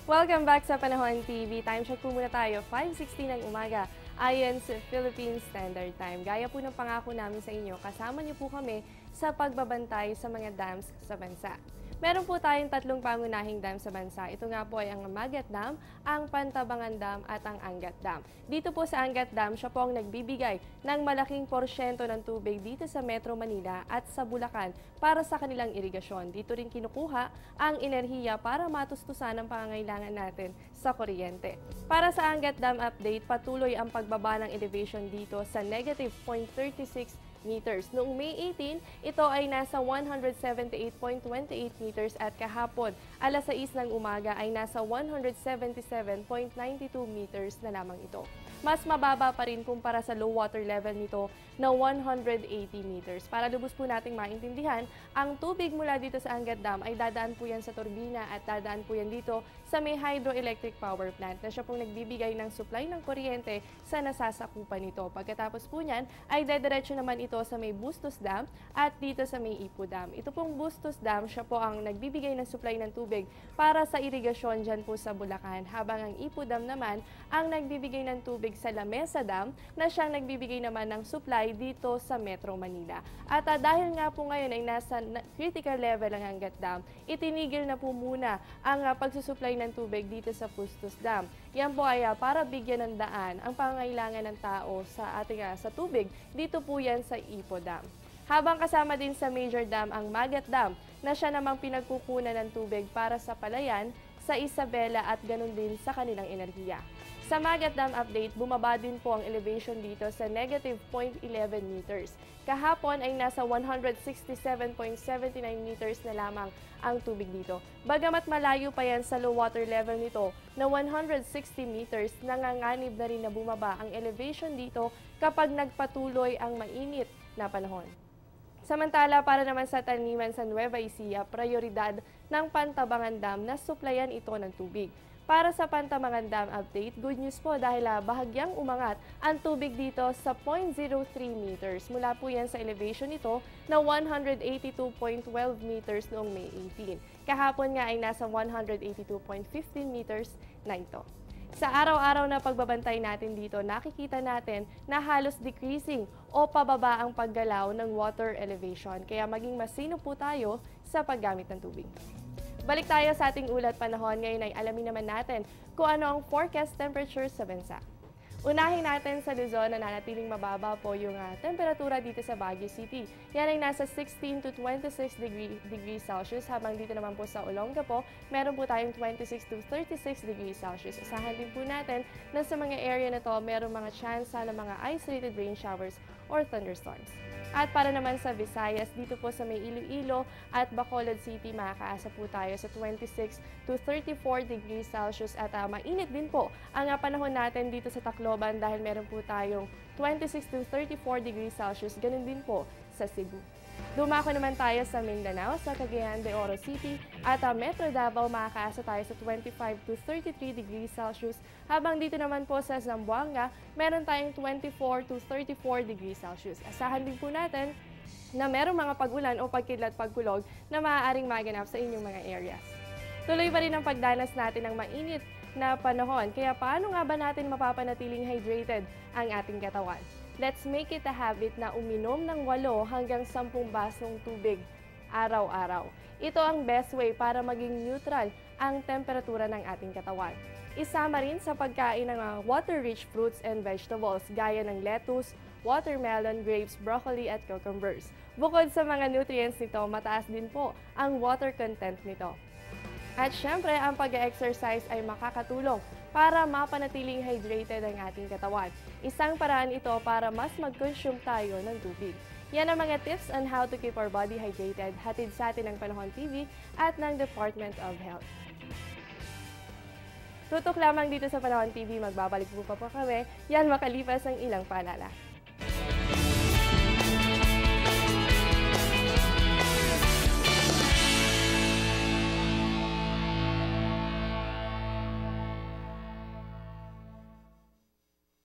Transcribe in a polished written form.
Welcome back sa Panahon TV. Time check po muna tayo, 5:16 ng umaga ayon sa Philippine Standard Time. Gaya po ng pangako namin sa inyo, kasama niyo po kami sa pagbabantay sa mga dams sa bansa. Meron po tayong tatlong pangunahing dam sa bansa. Ito nga po ay ang Magat Dam, ang Pantabangan Dam at ang Angat Dam. Dito po sa Angat Dam, siya po ang nagbibigay ng malaking porsyento ng tubig dito sa Metro Manila at sa Bulacan para sa kanilang irigasyon. Dito rin kinukuha ang enerhiya para matustusan ang pangangailangan natin sa kuryente. Para sa Angat Dam update, patuloy ang pagbaba ng elevation dito sa negative 0.36 meters. Noong May 18, ito ay nasa 178.28 meters at kahapon, alas 6 ng umaga ay nasa 177.92 meters na lamang ito. Mas mababa pa rin kumpara sa low water level nito na 180 meters. Para lubos po nating maintindihan, ang tubig mula dito sa Angat Dam ay dadaan po yan sa turbina at dadaan po yan dito sa may hydroelectric power plant na siya pong nagbibigay ng supply ng kuryente sa nasasakupan nito. Pagkatapos po niyan ay dediretso naman ito sa may Bustos Dam at dito sa may Ipo Dam. Ito pong Bustos Dam, siya po ang nagbibigay ng supply ng tubig para sa irigasyon dyan po sa Bulacan. Habang ang Ipo Dam naman ang nagbibigay ng tubig sa Lamesa Dam na siyang nagbibigay naman ng supply dito sa Metro Manila. At dahil nga po ngayon ay nasa critical level ang Angat Dam, itinigil na po muna ang pagsusupply ng tubig dito sa Bustos Dam. Yan po ay para bigyan ng daan ang pangangailangan ng tao sa ating sa tubig. Dito po yan sa Ipo Dam. Habang kasama din sa major dam ang Magat Dam na siya namang pinagkukunan ng tubig para sa palayan, sa Isabela at ganun din sa kanilang enerhiya. Sa Magat Dam update, bumaba din po ang elevation dito sa negative 0.11 meters. Kahapon ay nasa 167.79 meters na lamang ang tubig dito. Bagamat malayo pa yan sa low water level nito na 160 meters, nanganganib na rin na bumaba ang elevation dito kapag nagpatuloy ang mainit na panahon. Samantala, para naman sa taniman sa Nueva Ecija, prioridad ng Pantabangan Dam na suplayan ito ng tubig. Para sa Pantabangan Dam update, good news po dahil bahagyang umangat ang tubig dito sa 0.03 meters. Mula po yan sa elevation nito na 182.12 meters noong May 18. Kahapon nga ay nasa 182.15 meters na ito. Sa araw-araw na pagbabantay natin dito, nakikita natin na halos decreasing o pababa ang paggalaw ng water elevation. Kaya maging masino po tayo sa paggamit ng tubig. Balik tayo sa ating ulat panahon. Ngayon ay alamin naman natin kung ano ang forecast temperature sa bansa. Unahin natin sa Luzon na nanatiling mababa po yung temperatura dito sa Baguio City. Yan ay nasa 16 to 26 degrees Celsius, habang dito naman po sa Olongapo, meron po tayong 26 to 36 degrees Celsius. Asahan din po natin na sa mga area na to, meron mga chance ng mga isolated rain showers or thunderstorms. At para naman sa Visayas, dito po sa may Iloilo at Bacolod City, makakaasa po tayo sa 26 to 34 degrees Celsius at mainit din po ang panahon natin dito sa Tacloban dahil meron po tayong 26 to 34 degrees Celsius, ganun din po sa Cebu. Dumako naman tayo sa Mindanao, sa Cagayan de Oro City at Metro Davao, makakaasa tayo sa 25 to 33 degrees Celsius. Habang dito naman po sa Zamboanga, meron tayong 24 to 34 degrees Celsius. Asahan din po natin na merong mga pag-ulan o pagkidlat-pagkulog na maaaring maganap sa inyong mga areas. Tuloy pa rin ang pagdanas natin ng mainit na panahon. Kaya paano nga ba natin mapapanatiling hydrated ang ating katawan? Let's make it a habit na uminom ng 8 hanggang 10 basong tubig araw-araw. Ito ang best way para maging neutral ang temperatura ng ating katawan. Isama rin sa pagkain ng water-rich fruits and vegetables gaya ng lettuce, watermelon, grapes, broccoli at cucumbers. Bukod sa mga nutrients nito, mataas din po ang water content nito. At syempre, ang pag-exercise ay makakatulong para mapanatiling hydrated ang ating katawan. Isang paraan ito para mas mag-consume tayo ng tubig. Yan ang mga tips on how to keep our body hydrated, hatid sa atin ng Panahon TV at ng Department of Health. Tutok lamang dito sa Panahon TV, magbabalik po pa kami, yan makalipas ang ilang paalala.